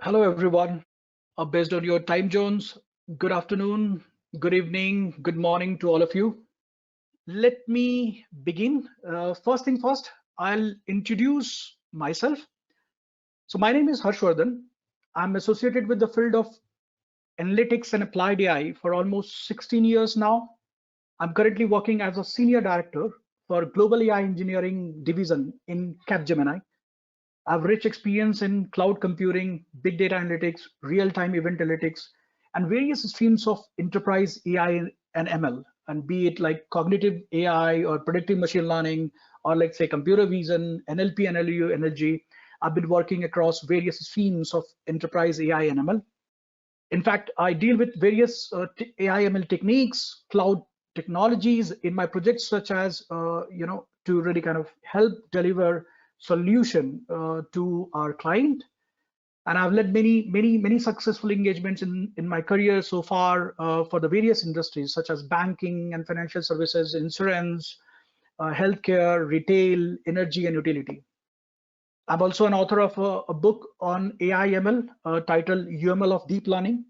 Hello, everyone. Based on your time zones, good afternoon, good evening, good morning to all of you. Let me begin. First thing first, I'll introduce myself. So, my name is Harshvardhan. I'm associated with the field of analytics and applied AI for almost 16 years now. I'm currently working as a senior director for Global AI Engineering Division in Capgemini. I have rich experience in cloud computing, big data analytics, real-time event analytics, and various streams of enterprise AI and ML, and be it like cognitive AI or predictive machine learning, or like say computer vision, NLP, NLU, NLG. I've been working across various streams of enterprise AI and ML. In fact, I deal with various AI ML techniques, cloud technologies in my projects, such as to really kind of help deliver solution to our client. And I've led many successful engagements in my career so far for the various industries such as banking and financial services, insurance, healthcare, retail, energy, and utility. I'm also an author of a book on AI ML titled UML of Deep Learning.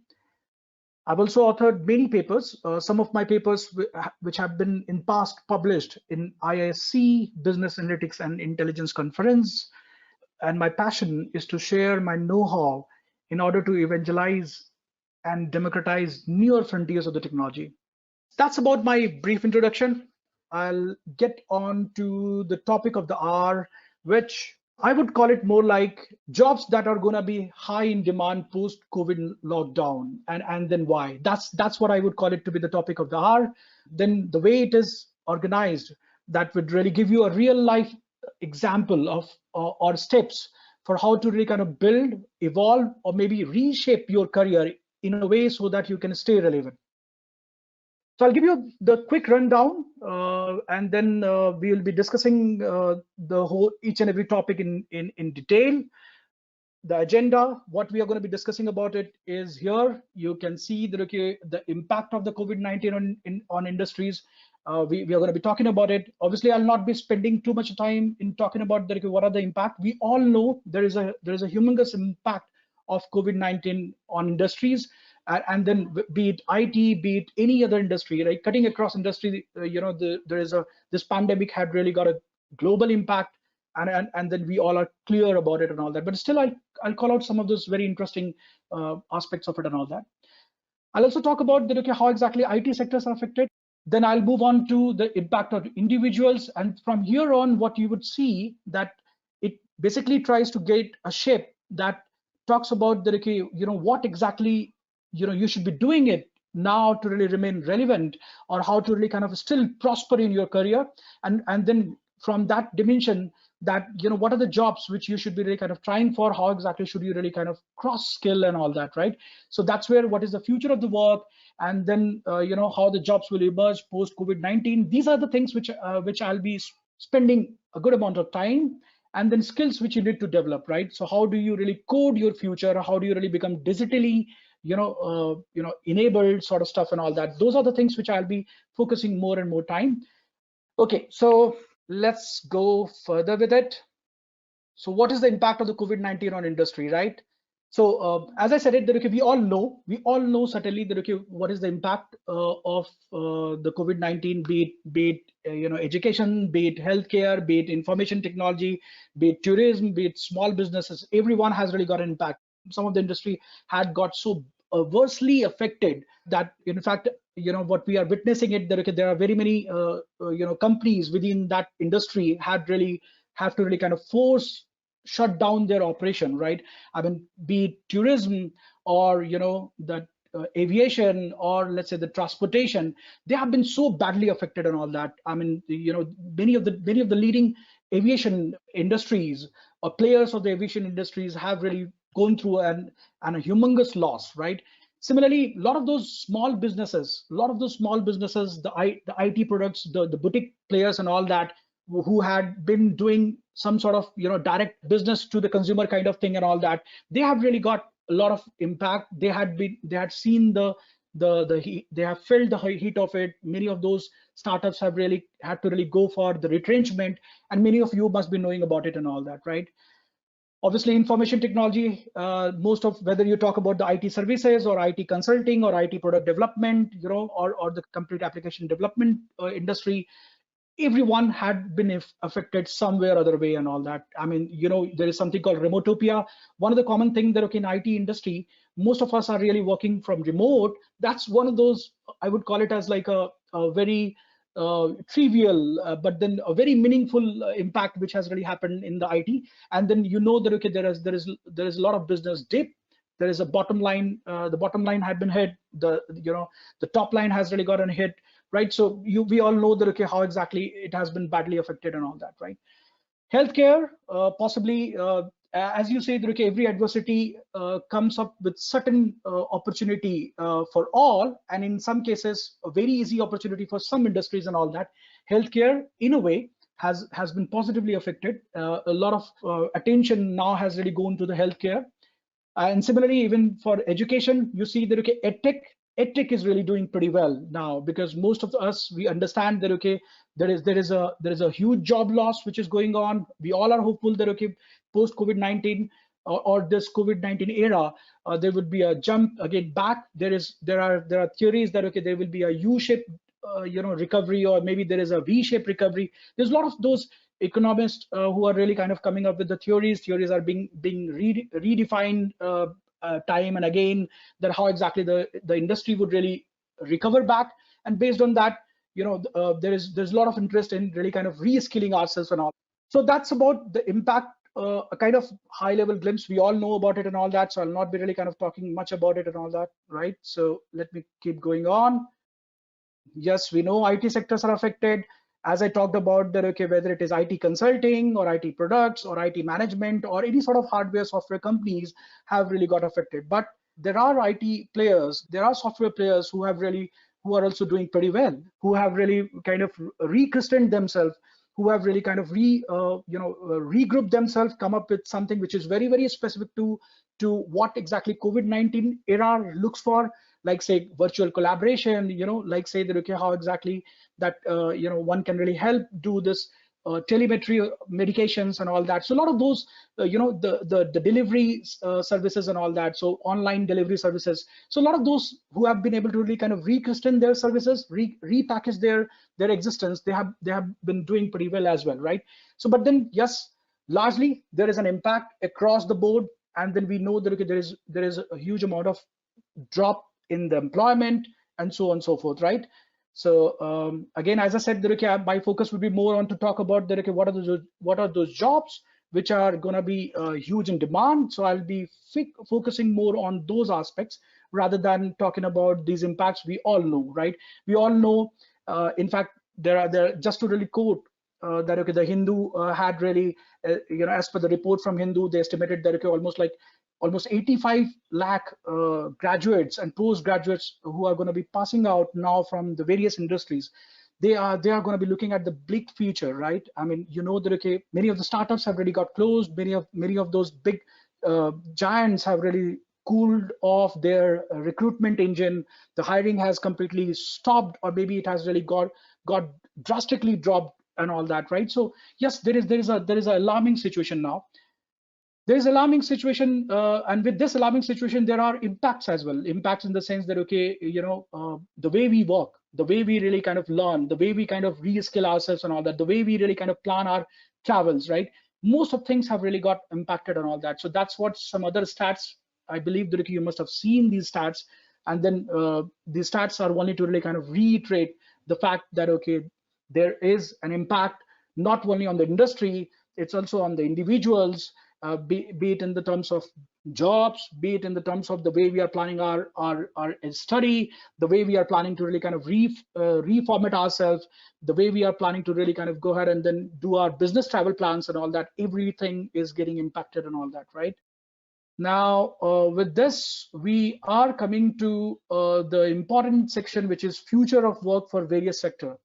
I've also authored many papers. Some of my papers, which have been in past published in IISc Business Analytics and Intelligence Conference. And my passion is to share my know-how in order to evangelize and democratize newer frontiers of the technology. That's about my brief introduction. I'll get on to the topic of the hour, which I would call it more like jobs that are going to be high in demand post COVID lockdown, and then why. That's what I would call it to be the topic of the hour. Then the way it is organized, that would really give you a real life example of or steps for how to really kind of build, evolve, or maybe reshape your career in a way so that you can stay relevant. So I'll give you the quick rundown, and then we will be discussing the whole each and every topic in detail. The agenda, what we are going to be discussing about it is here. You can see the impact of the COVID-19 on industries. We are going to be talking about it. Obviously, I'll not be spending too much time in talking about what are the impact. We all know there is a humongous impact of COVID-19 on industries. And then be it IT, be it any other industry, right? Cutting across industry, this pandemic had really got a global impact, and then we all are clear about it and all that. But still, I'll call out some of those very interesting aspects of it and all that. I'll also talk about how exactly IT sectors are affected. Then I'll move on to the impact of individuals, and from here on, what you would see that it basically tries to get a shape that talks about what exactly you should be doing it now to really remain relevant, or how to really kind of still prosper in your career, and then from that dimension, that what are the jobs which you should be really kind of trying for, how exactly should you really kind of cross skill and all that, right? So that's where what is the future of the work, and then how the jobs will emerge post COVID-19. These are the things which I'll be spending a good amount of time, and then skills which you need to develop, right? So how do you really code your future? How do you really become digitally enabled sort of stuff and all that? Those are the things which I'll be focusing more and more time. Okay, so let's go further with it. So what is the impact of the COVID-19 on industry, right? So as I said it, that we all know certainly that what is the impact of the COVID-19, be it education, be it healthcare, be it information technology, be it tourism, be it small businesses. Everyone has really got an impact. Some of the industry had got so adversely affected that, in fact, what we are witnessing it, there are very many companies within that industry have to really kind of shut down their operation, right? I mean, be it tourism or that aviation, or let's say the transportation, they have been so badly affected and all that. I mean, many of the leading aviation industries or players of the aviation industries have really gone through a humongous loss, right? Similarly, a lot of those small businesses, the IT products, the boutique players and all that, who had been doing some sort of direct business to the consumer kind of thing and all that, they have really got a lot of impact. They had seen the heat, they have felt the heat of it. Many of those startups have really had to really go for the retrenchment, and many of you must be knowing about it and all that, right? Obviously, information technology, most of whether you talk about the IT services or IT consulting or IT product development, or the complete application development industry, everyone had been affected somewhere or other way and all that. I mean, there is something called remotopia. One of the common thing that, okay, in IT industry, most of us are really working from remote. That's one of those, I would call it as like a very trivial, but then a very meaningful impact which has really happened in the IT. And then that, okay, there is a lot of business dip. There is a bottom line. The bottom line had been hit. The top line has really gotten hit, right? So we all know that, okay, how exactly it has been badly affected and all that, right? Healthcare, possibly, as you say, that, okay, every adversity comes up with certain opportunity for all, and in some cases, a very easy opportunity for some industries and all that. Healthcare, in a way, has been positively affected. A lot of attention now has really gone to the healthcare. And similarly, even for education, you see that, okay, edtech is really doing pretty well now, because most of us, we understand that, okay, there is a huge job loss which is going on. We all are hopeful that, okay, post COVID-19 or this COVID-19 era, there would be a jump again back. There are theories that, okay, there will be a U-shaped recovery, or maybe there is a V-shaped recovery. There's a lot of those economists who are really kind of coming up with the theories. Theories are being redefined time and again, that how exactly the industry would really recover back. And based on that, there's a lot of interest in really kind of reskilling ourselves and all. So that's about the impact, a kind of high level glimpse. We all know about it and all that, so I'll not be really kind of talking much about it and all that, right? So let me keep going on. Yes, we know IT sectors are affected. As I talked about, that, okay, whether it is IT consulting or IT products or IT management or any sort of hardware software companies have really got affected. But there are IT players, there are software players who are also doing pretty well, who have really kind of rechristened themselves, who have really kind of regrouped themselves, come up with something which is very, very specific to what exactly COVID-19 era looks for, like, say, virtual collaboration, like, say that, okay, how exactly that one can really help do this telemetry medications and all that. So a lot of those the delivery services and all that, so online delivery services. So a lot of those who have been able to really kind of rechristen their services, repackage their existence, they have been doing pretty well as well, right? So, but then, yes, largely there is an impact across the board, and then we know that, okay, there is a huge amount of drop in the employment and so on and so forth, right? So again, as I said, okay, my focus would be more on to talk about that, okay, what are those jobs which are going to be huge in demand. So I'll be focusing more on those aspects rather than talking about these impacts. We all know, right? We all know. In fact, there just to really quote that, okay, the Hindu had really, as per the report from Hindu, they estimated that, okay, almost 85 lakh graduates and postgraduates who are going to be passing out now from the various industries. They are going to be looking at the bleak future, right? I mean, that, okay, many of the startups have already got closed. Many of those big giants have really cooled off their recruitment engine. The hiring has completely stopped, or maybe it has really got drastically dropped and all that, right? So yes, there is an alarming situation now. There is alarming situation, and with this alarming situation, there are impacts as well. Impacts in the sense that, okay, the way we work, the way we really kind of learn, the way we kind of reskill ourselves and all that, the way we really kind of plan our travels, right? Most of things have really got impacted and all that. So that's what some other stats, I believe that, okay, you must have seen these stats, and then these stats are only to really kind of reiterate the fact that, okay, there is an impact not only on the industry, it's also on the individuals. Be it in the terms of jobs, be it in the terms of the way we are planning our study, the way we are planning to really kind of reformat ourselves, the way we are planning to really kind of go ahead and then do our business travel plans and all that. Everything is getting impacted and all that, right? Now, with this, we are coming to the important section, which is future of work for various sectors.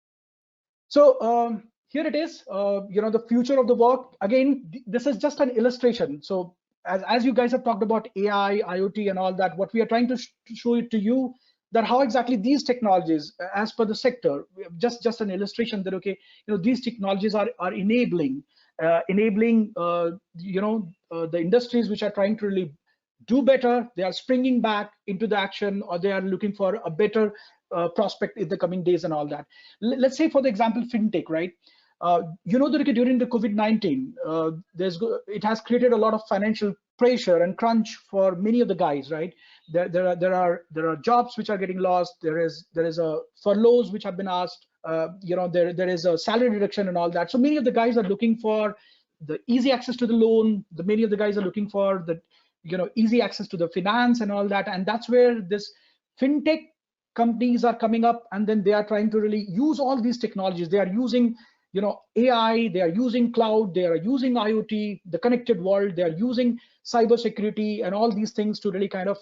So here it is, the future of the work. Again, this is just an illustration. So as you guys have talked about AI, IoT and all that, what we are trying to show it to you, that how exactly these technologies, as per the sector, just an illustration that, okay, these technologies are enabling enabling the industries which are trying to really do better. They are springing back into the action, or they are looking for a better prospect in the coming days and all that. Let's say, for the example, fintech, right? That during the COVID-19, it has created a lot of financial pressure and crunch for many of the guys, right? There are jobs which are getting lost. There is a furloughs which have been asked. There is a salary reduction and all that. So many of the guys are looking for the easy access to the loan. Many of the guys are looking for the easy access to the finance and all that. And that's where this fintech companies are coming up, and then they are trying to really use all these technologies. They are using AI, they are using cloud, they are using IoT, the connected world, they are using cybersecurity and all these things to really kind of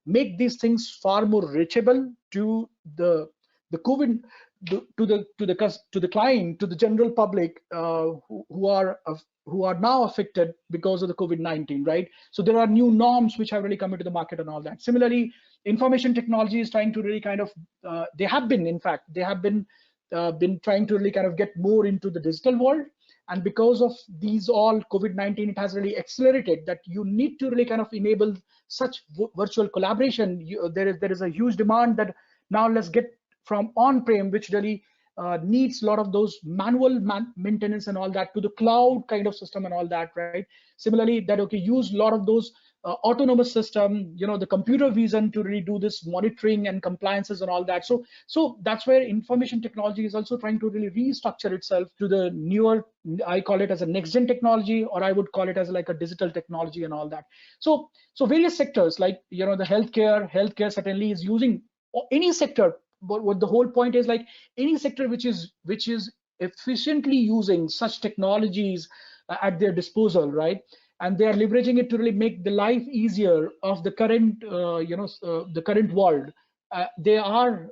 make these things far more reachable to the COVID, to the client, to the general public who are now affected because of the COVID-19, right? So there are new norms which have really come into the market and all that. Similarly, information technology is trying to really kind of they have been trying to really kind of get more into the digital world. And because of these all COVID-19, it has really accelerated that you need to really kind of enable such virtual collaboration. There is a huge demand that now let's get from on-prem, which really needs a lot of those manual maintenance and all that, to the cloud kind of system and all that, right? Similarly, that use a lot of those autonomous system, the computer vision to really do this monitoring and compliances and all that. So that's where information technology is also trying to really restructure itself to the newer, I call it as a next gen technology, or I would call it as like a digital technology and all that. So various sectors like the healthcare certainly is using any sector. But what the whole point is, like any sector which is efficiently using such technologies at their disposal, right? And they are leveraging it to really make the life easier of the current the current world. They are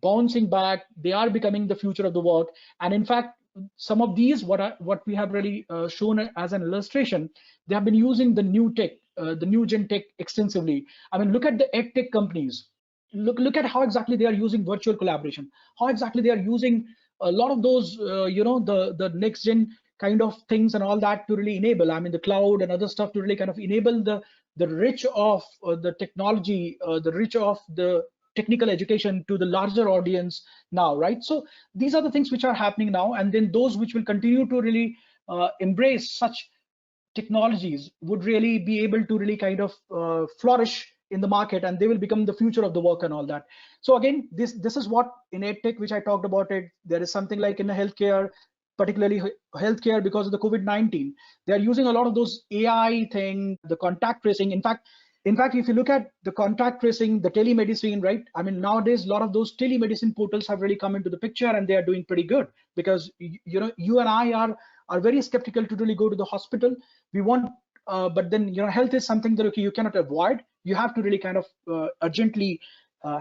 bouncing back. They are becoming the future of the work. And in fact, some of these, what we have really shown as an illustration, they have been using the new tech, the new gen tech extensively. I mean, look at the ed tech companies. Look at how exactly they are using virtual collaboration, how exactly they are using a lot of those the next gen kind of things and all that to really enable, I mean, the cloud and other stuff to really kind of enable the reach of the technology, the reach of the technical education to the larger audience now, right? So these are the things which are happening now, and then those which will continue to really embrace such technologies would really be able to really kind of flourish in the market, and they will become the future of the work and all that. So again, this is what in edtech, which I talked about it. There is something like in the healthcare, particularly healthcare, because of the COVID-19, they are using a lot of those AI thing, the contact tracing. In fact, if you look at the contact tracing, the telemedicine, right? I mean, nowadays, a lot of those telemedicine portals have really come into the picture, and they are doing pretty good, because you and I are very skeptical to really go to the hospital. We want, but then health is something that you cannot avoid. You have to really kind of urgently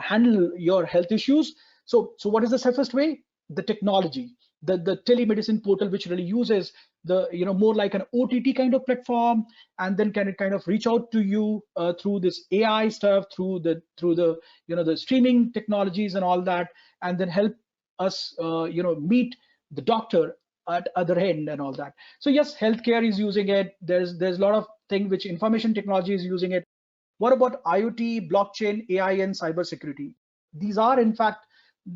handle your health issues. So what is the safest way? The technology, the telemedicine portal, which really uses the more like an OTT kind of platform, and then can it kind of reach out to you through this AI stuff, through the the streaming technologies and all that, and then help us meet the doctor at other end and all that. So yes, healthcare is using it. There's a lot of things which information technology is using it. What about IoT, blockchain, AI, and cybersecurity? These are in fact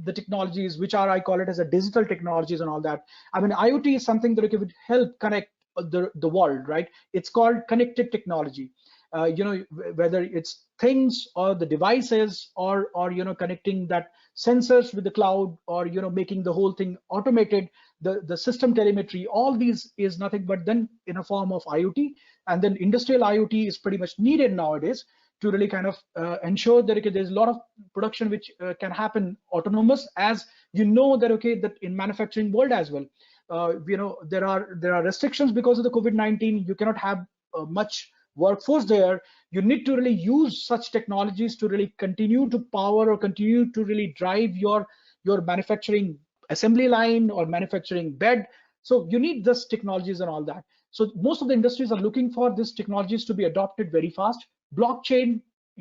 the technologies which are, I call it as a digital technologies and all that. I mean, IoT is something that would help connect the world, right? It's called connected technology. Whether it's things or the devices, or connecting that sensors with the cloud, or making the whole thing automated, the system telemetry, all these is nothing but then in a form of IoT. And then industrial IoT is pretty much needed nowadays to really kind of ensure that there's a lot of production which can happen autonomous, as that in manufacturing world as well. There are restrictions because of the COVID-19. You cannot have much workforce there. You need to really use such technologies to really continue to power or continue to really drive your manufacturing assembly line or manufacturing bed. So you need this technologies and all that. So most of the industries are looking for these technologies to be adopted very fast. Blockchain,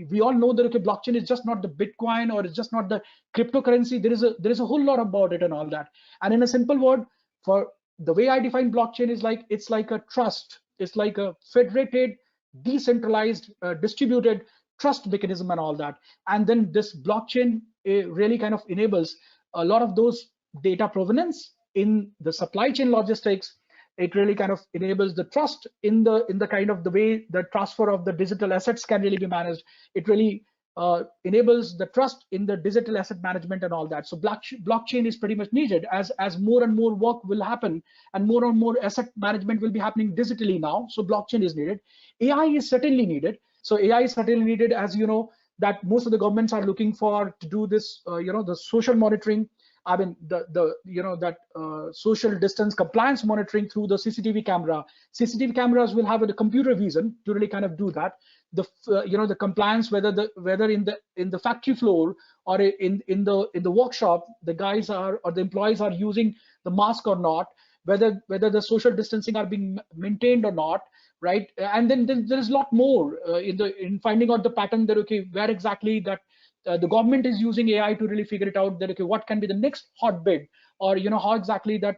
we all know that blockchain is just not the Bitcoin, or it's just not the cryptocurrency. There is a whole lot about it and all that. And in a simple word, for the way I define blockchain is like, it's like a trust. It's like a federated, decentralized, distributed trust mechanism and all that. And then this blockchain really kind of enables a lot of those data provenance in the supply chain logistics. It really kind of enables the trust in the kind of the way the transfer of the digital assets can really be managed. It really enables the trust in the digital asset management and all that. So blockchain is pretty much needed as more and more work will happen, and more asset management will be happening digitally now. So blockchain is needed. AI is certainly needed. So AI is certainly needed, as you know, that most of the governments are looking for to do this, the social monitoring. I mean, social distance compliance monitoring through the CCTV camera. CCTV cameras will have the computer vision to really kind of do that. The compliance, whether in the factory floor or in the workshop, the guys are, or the employees are using the mask or not, whether the social distancing are being maintained or not, right? And then there is a lot more in finding out the pattern that, okay, where exactly that the government is using AI to really figure it out, that, okay, what can be the next hotbed, or how exactly that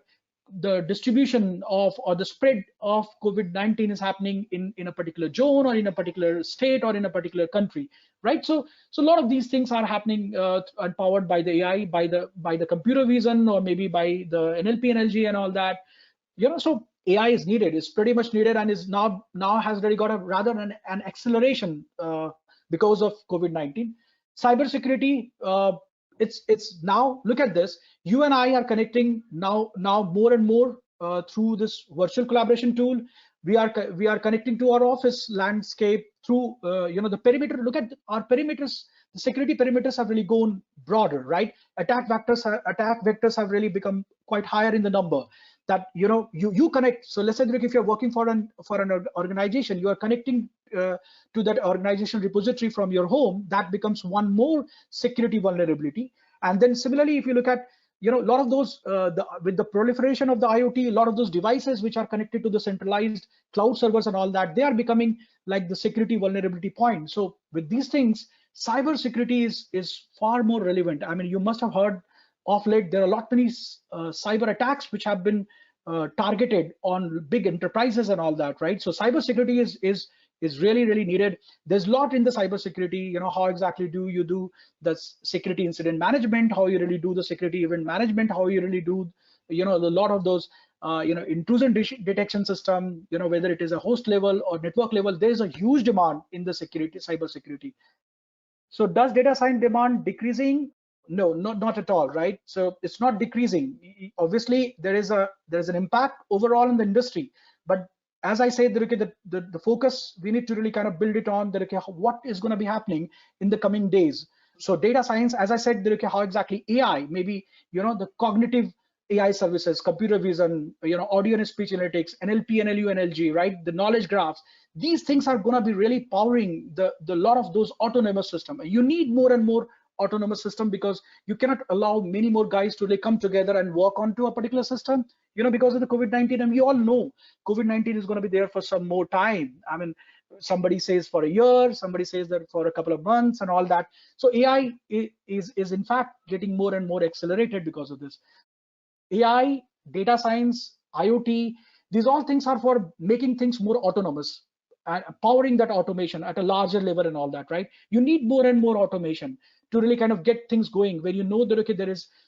the distribution of, or the spread of COVID-19 is happening in a particular zone, or in a particular state, or in a particular country, right? So a lot of these things are happening and powered by the AI, by the computer vision, or maybe by the NLP, NLG, and all that. So AI is needed. It's pretty much needed, and is now has really got a rather an acceleration because of COVID-19. Cybersecurity, it's now, look at this. You and I are connecting now more and more through this virtual collaboration tool. We are connecting to our office landscape through the perimeter. Look at our perimeters. The security perimeters have really gone broader, right? Attack vectors have really become quite higher in the number. That you connect. So let's say if you're working for an organization, you are connecting to that organization repository from your home. That becomes one more security vulnerability. And then similarly, if you look at a lot of those with the proliferation of the IoT, a lot of those devices which are connected to the centralized cloud servers and all that, they are becoming like the security vulnerability point. So with these things, cyber security is far more relevant. I mean, you must have heard of late, there are a lot many cyber attacks which have been targeted on big enterprises and all that, right? So cybersecurity is really needed. There's a lot in the cybersecurity. How exactly do you do the security incident management? How you really do the security event management? How you really do a lot of those intrusion detection system. Whether it is a host level or network level, there is a huge demand in the cybersecurity. So does data science demand decreasing? No, not at all, right? So it's not decreasing. Obviously, there's an impact overall in the industry, but as I said, the focus, we need to really kind of build it on what is going to be happening in the coming days. So data science, as I said, how exactly AI, maybe the cognitive AI services, computer vision, audio and speech analytics, NLP, NLU, NLG, right? The knowledge graphs. These things are going to be really powering the lot of those autonomous systems. You need more and more autonomous system, because you cannot allow many more guys to really come together and work onto a particular system, because of the COVID-19. And we all know COVID-19 is going to be there for some more time. I mean, somebody says for a year, somebody says that for a couple of months and all that. So AI is in fact getting more and more accelerated because of this. AI, data science, IoT, these all things are for making things more autonomous and powering that automation at a larger level and all that, right? You need more and more automation to really kind of get things going, where that, okay,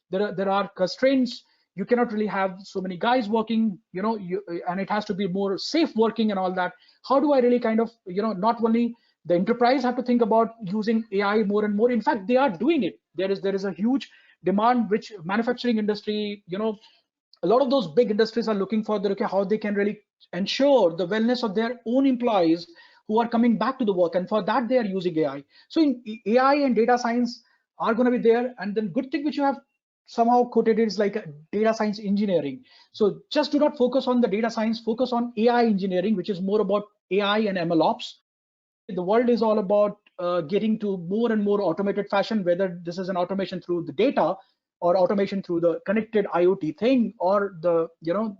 there are constraints. You cannot really have so many guys working, and it has to be more safe working and all that. How do I really kind of, not only the enterprise have to think about using AI more and more. In fact, they are doing it. There is a huge demand, which manufacturing industry, a lot of those big industries are looking for how they can really ensure the wellness of their own employees who are coming back to the work, and for that they are using AI. So in AI and data science are going to be there. And then good thing which you have somehow quoted is like data science engineering. So just do not focus on the data science, focus on AI engineering, which is more about AI and ML ops. The world is all about getting to more and more automated fashion, whether this is an automation through the data, or automation through the connected IoT thing, or the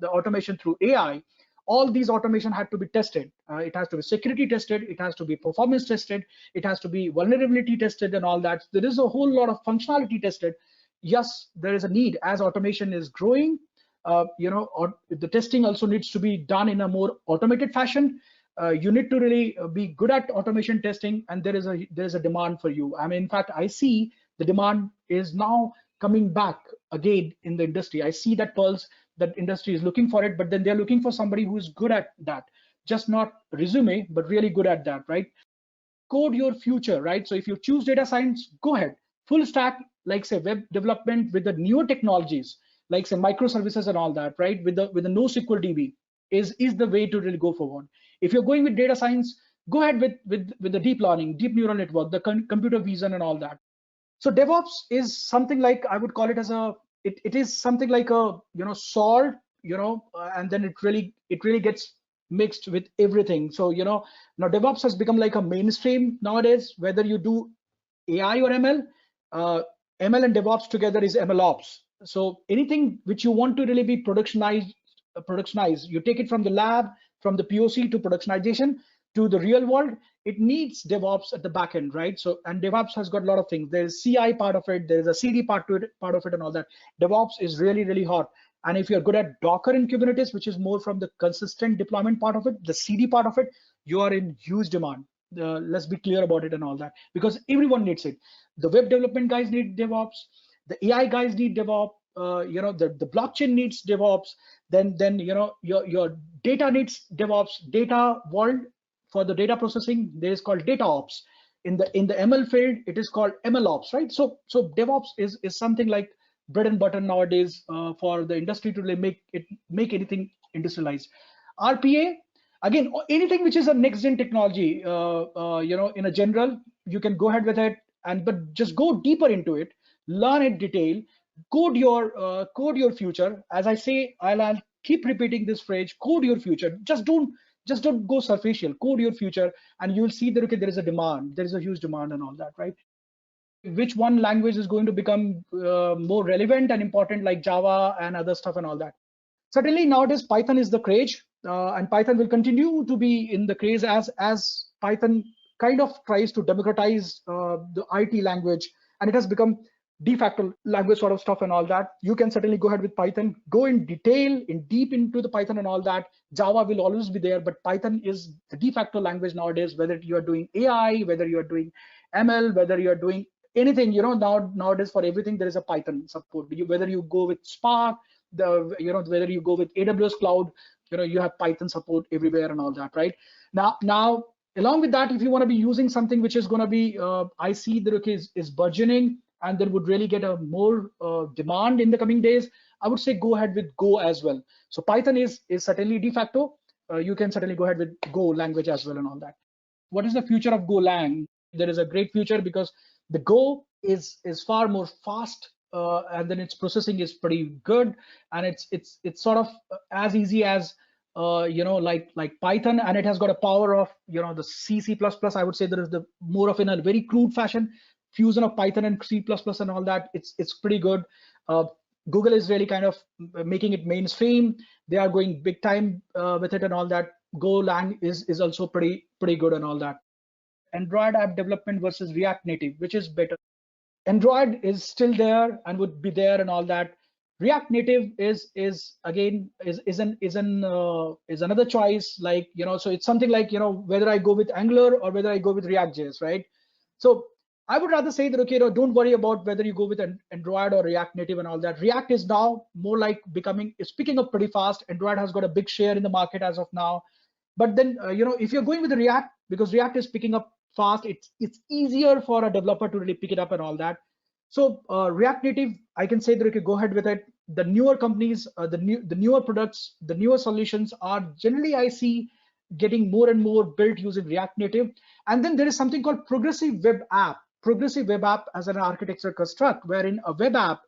automation through AI. All these automation had to be tested. It has to be security tested, it has to be performance tested, it has to be vulnerability tested and all that. There is a whole lot of functionality tested. Yes, there is a need as automation is growing. or the testing also needs to be done in a more automated fashion. You need to really be good at automation testing, and there is a demand for you. I mean, in fact, I see the demand is now coming back again in the industry. I see that pulse, that industry is looking for it, but then they're looking for somebody who is good at that, just not resume, but really good at that, right? Code your future, right? So if you choose data science, go ahead, full stack, like say web development with the newer technologies, like say microservices and all that, right? With the NoSQL DB is the way to really go forward. If you're going with data science, go ahead with the deep learning, deep neural network, the computer vision and all that. So DevOps is something like, I would call it as it is something like a salt, and then it really gets mixed with everything. So now DevOps has become like a mainstream nowadays. Whether you do AI or ML, ML and DevOps together is ML Ops. So anything which you want to really be productionized, you take it from the lab, from the POC to productionization to the real world. It needs DevOps at the back end, right? So, and DevOps has got a lot of things. There's CI part of it, there's a CD part of it, and all that. DevOps is really, really hot. And if you're good at Docker and Kubernetes, which is more from the consistent deployment part of it, the CD part of it, you are in huge demand. Let's be clear about it and all that, because everyone needs it. The web development guys need DevOps. The AI guys need DevOps. The blockchain needs DevOps. Then your data needs DevOps. Data world, for the data processing, there is called data ops. In the ML field, it is called ML ops, right? So DevOps is something like bread and butter nowadays for the industry to really make anything industrialized. RPA, again, anything which is a next gen technology, in a general, you can go ahead with it, but just go deeper into it, learn in detail, code your future. As I say, I'll keep repeating this phrase: code your future. Just don't go superficial. Code your future, and you'll see that okay, there is a demand, there is a huge demand and all that, right? Which one language is going to become more relevant and important, like Java and other stuff and all that? Certainly nowadays Python is the craze, and Python will continue to be in the craze as Python kind of tries to democratize the IT language, and it has become de facto language sort of stuff and all that. You can certainly go ahead with Python, go in detail, in deep into the Python and all that. Java will always be there, but Python is the de facto language nowadays, whether you are doing AI, whether you are doing ML, whether you are doing anything, nowadays for everything there is a Python support. Whether you go with Spark, whether you go with AWS cloud, you have Python support everywhere and all that, right? Now along with that, if you want to be using something which is going to be I see that okay, is burgeoning, and there would really get a more demand in the coming days, I would say go ahead with Go as well. So Python is certainly de facto. You can certainly go ahead with Go language as well and all that. What is the future of Golang? There is a great future, because the Go is far more fast, and then its processing is pretty good, and it's sort of as easy as like Python, and it has got a power of the C++. I would say there is the more of in a very crude fashion fusion of Python and C++ and all that. It's pretty good. Google is really kind of making it mainstream. They are going big time with it and all that. Golang is also pretty good and all that. Android app development versus React Native, which is better? Android is still there and would be there and all that. React Native is again is another choice, like so it's something like whether I go with Angular or whether I go with React.js, right? So I would rather say that okay, don't worry about whether you go with an Android or React Native and all that. React is now more like it's picking up pretty fast. Android has got a big share in the market as of now, but then if you're going with the React, because React is picking up fast, it's easier for a developer to really pick it up and all that. So React Native, I can say that okay, go ahead with it. The newer companies, the newer products, the newer solutions are generally, I see, getting more and more built using React Native. And then there is something called progressive web app. Progressive web app as an architecture construct, wherein a web app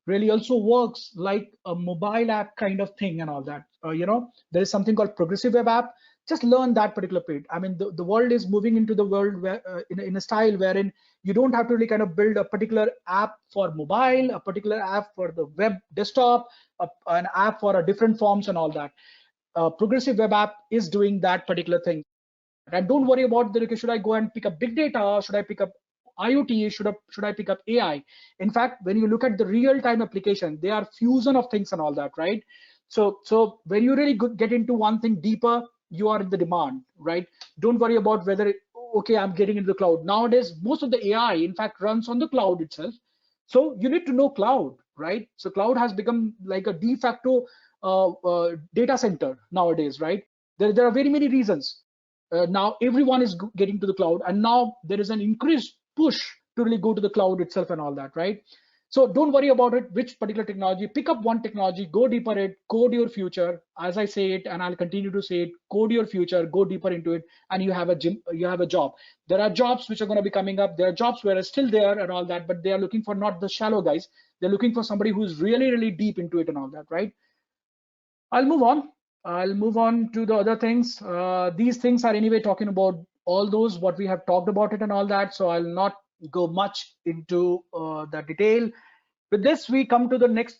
really also works like a mobile app kind of thing and all that. There is something called progressive web app. Just learn that particular bit. I mean, the world is moving into the world where in a style wherein you don't have to really kind of build a particular app for mobile, a particular app for the web desktop, an app for a different forms and all that. Progressive web app is doing that particular thing. And don't worry about the, okay, should I go and pick up big data? Should I pick up IoT? Should I pick up AI? In fact, when you look at the real-time application, they are fusion of things and all that, right? So when you really get into one thing deeper, you are in the demand, right? Don't worry about whether okay, I'm getting into the cloud. Nowadays, most of the AI, in fact, runs on the cloud itself. So you need to know cloud, right? So cloud has become like a de facto data center nowadays, right? There are very many reasons. Now everyone is getting to the cloud, and now there is an increased push to really go to the cloud itself and all that, right? So don't worry about it, which particular technology. Pick up one technology, go deeper it, code your future. As I say it, and I'll continue to say it, code your future, go deeper into it, and you have a job. There are jobs which are going to be coming up. There are jobs where are still there and all that, but they are looking for not the shallow guys. They're looking for somebody who's really, really deep into it and all that, right? I'll move on. I'll move on to the other things. These things are anyway talking about all those what we have talked about it and all that. So I'll not go much into the detail. With this, we come to the next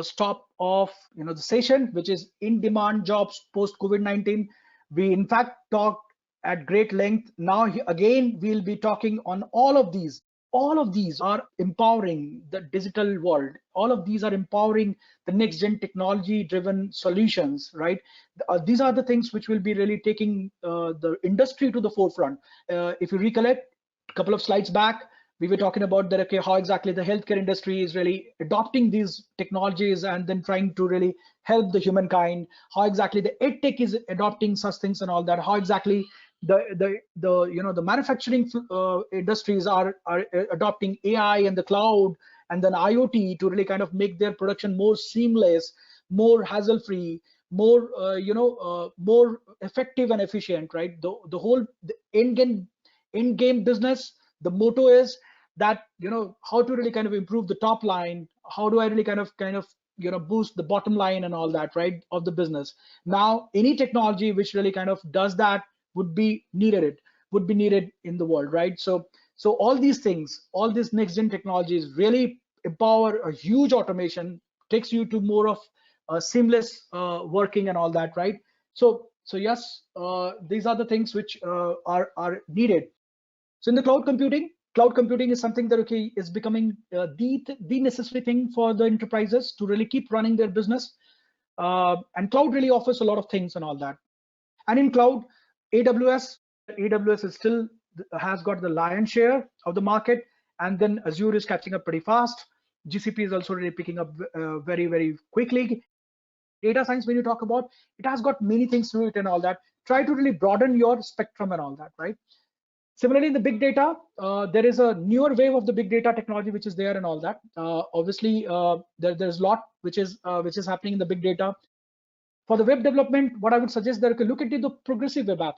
stop of the session, which is in-demand jobs post COVID-19. We in fact talked at great length. Now again, we'll be talking on all of these. All of these are empowering the digital world. All of these are empowering the next gen technology driven solutions, right? These are the things which will be really taking the industry to the forefront. If you recollect a couple of slides back, we were talking about that, okay, how exactly the healthcare industry is really adopting these technologies and then trying to really help the humankind, how exactly the edtech is adopting such things and all that, how exactly the manufacturing industries are adopting AI and the cloud and then IoT to really kind of make their production more seamless, more hassle-free, more more effective and efficient, right? The whole end game business, the motto is that how to really kind of improve the top line, how do I really kind of boost the bottom line and all that, right, of the business. Now any technology which really kind of does that would be needed in the world, right? So all these things, all these next gen technologies really empower a huge automation, takes you to more of seamless working and all that, right? So yes, these are the things which are needed. So in the cloud computing is something that is becoming the necessary thing for the enterprises to really keep running their business. And cloud really offers a lot of things and all that. And in cloud, AWS is still has got the lion's share of the market, and then Azure is catching up pretty fast. GCP is also really picking up very, very quickly. Data science, when you talk about, it has got many things to it and all that. Try to really broaden your spectrum and all that, right? Similarly, in the big data, there is a newer wave of the big data technology which is there and all that. Obviously, there's a lot which is happening in the big data. For the web development, what I would suggest that look into the progressive web app.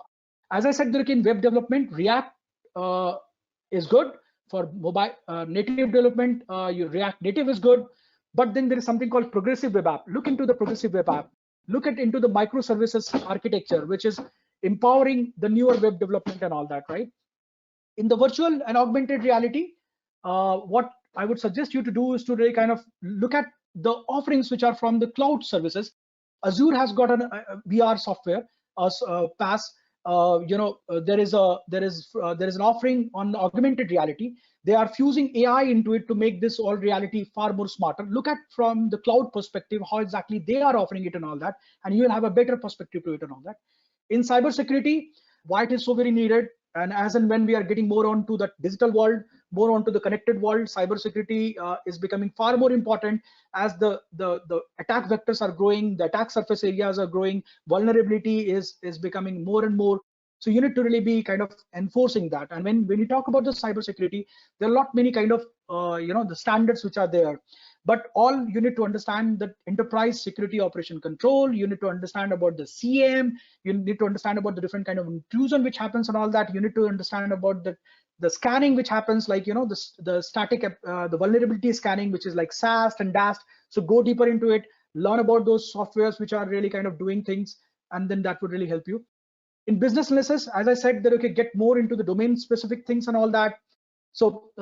As I said, in web development, React is good. For mobile native development, your React Native is good. But then there is something called progressive web app. Look into the progressive web app. Look into the microservices architecture, which is empowering the newer web development and all that, right? In the virtual and augmented reality, what I would suggest you to do is to really kind of look at the offerings which are from the cloud services. Azure has got a VR software, PaaS. There is an offering on augmented reality. They are fusing AI into it to make this all reality far more smarter. Look at from the cloud perspective how exactly they are offering it and all that, and you will have a better perspective to it and all that. In cybersecurity, why it is so very needed, and as and when we are getting more onto the digital world, more onto the connected world, cybersecurity is becoming far more important as the attack vectors are growing, the attack surface areas are growing, vulnerability is becoming more and more. So you need to really be kind of enforcing that. And when you talk about the cybersecurity, there are a lot many kind of the standards which are there. But all you need to understand that enterprise security operation control, you need to understand about the CM, you need to understand about the different kind of intrusion which happens and all that. You need to understand about the scanning which happens, like the static the vulnerability scanning, which is like SAST and DAST. So go deeper into it, learn about those softwares which are really kind of doing things, and then that would really help you. In business analysis, as I said, that get more into the domain specific things and all that. So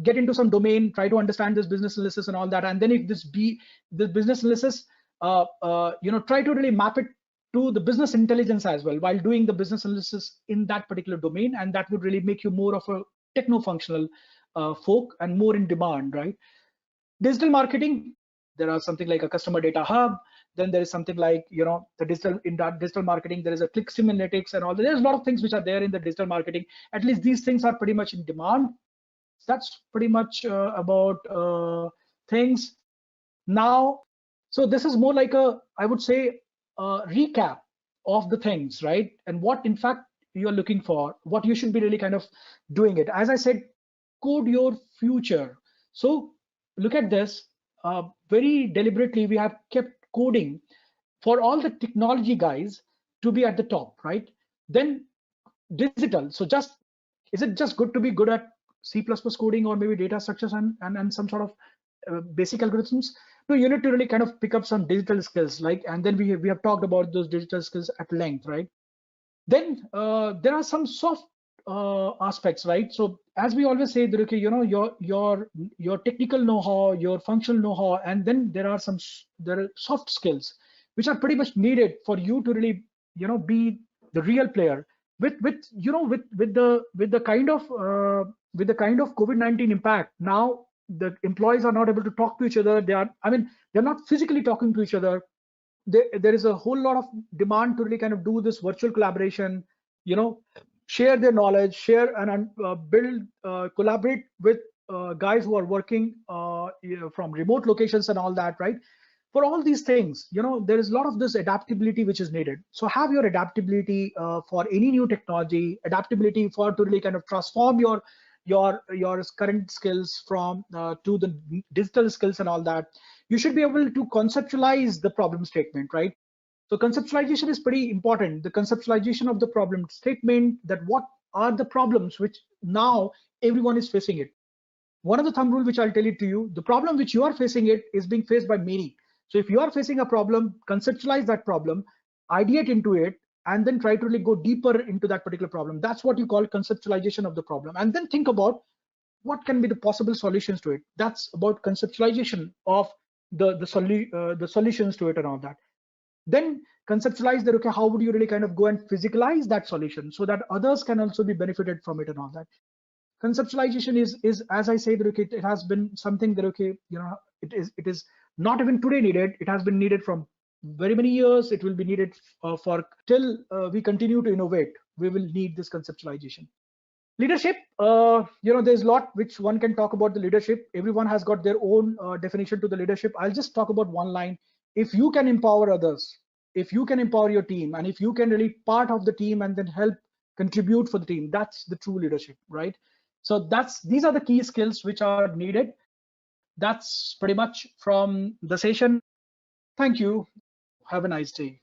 get into some domain, try to understand this business analysis and all that, and then if the business analysis try to really map it to the business intelligence as well while doing the business analysis in that particular domain, and that would really make you more of a techno-functional folk and more in demand, right? Digital marketing, there are something like a customer data hub, then there is something like, the digital, in that digital marketing there is a click analytics and all. There's a lot of things which are there in the digital marketing. At least these things are pretty much in demand. That's pretty much about things now. So this is more like a, I would say, a recap of the things, right? And what in fact you're looking for, what you should be really kind of doing it. As I said, code your future. So look at this, very deliberately we have kept coding for all the technology guys to be at the top, right? Then digital. So just, is it just good to be good at C++ coding or maybe data structures and some sort of basic algorithms? No, you need to really kind of pick up some digital skills, like, and then we have talked about those digital skills at length, right? Then there are some soft aspects, right? So as we always say, that, okay, your technical know-how, your functional know-how, and then there are soft skills which are pretty much needed for you to really, be the real player with the kind of COVID-19 impact. Now the employees are not able to talk to each other. They're not physically talking to each other. There is a whole lot of demand to really kind of do this virtual collaboration, share their knowledge, share and build, collaborate with guys who are working from remote locations and all that, right? For all these things, there is a lot of this adaptability which is needed. So have your adaptability for any new technology, adaptability for to really kind of transform your current skills from to the digital skills and all that. You should be able to conceptualize the problem statement, right? So conceptualization is pretty important. The conceptualization of the problem statement, that what are the problems which now everyone is facing it. One of the thumb rule which I'll tell it to you, the problem which you are facing it is being faced by many. So if you are facing a problem, conceptualize that problem, ideate into it, and then try to really go deeper into that particular problem. That's what you call conceptualization of the problem. And then think about what can be the possible solutions to it. That's about conceptualization of the solutions to it and all that. Then conceptualize that, okay, how would you really kind of go and physicalize that solution so that others can also be benefited from it and all that. Conceptualization is as I say, that okay, it has been something that, okay, it is not even today needed. It has been needed from very many years. It will be needed for till we continue to innovate. We will need this conceptualization. Leadership, there's a lot which one can talk about the leadership. Everyone has got their own definition to the leadership. I'll just talk about one line. If you can empower others, if you can empower your team, and if you can really part of the team and then help contribute for the team, that's the true leadership, right? So these are the key skills which are needed. That's pretty much from the session. Thank you. Have a nice day.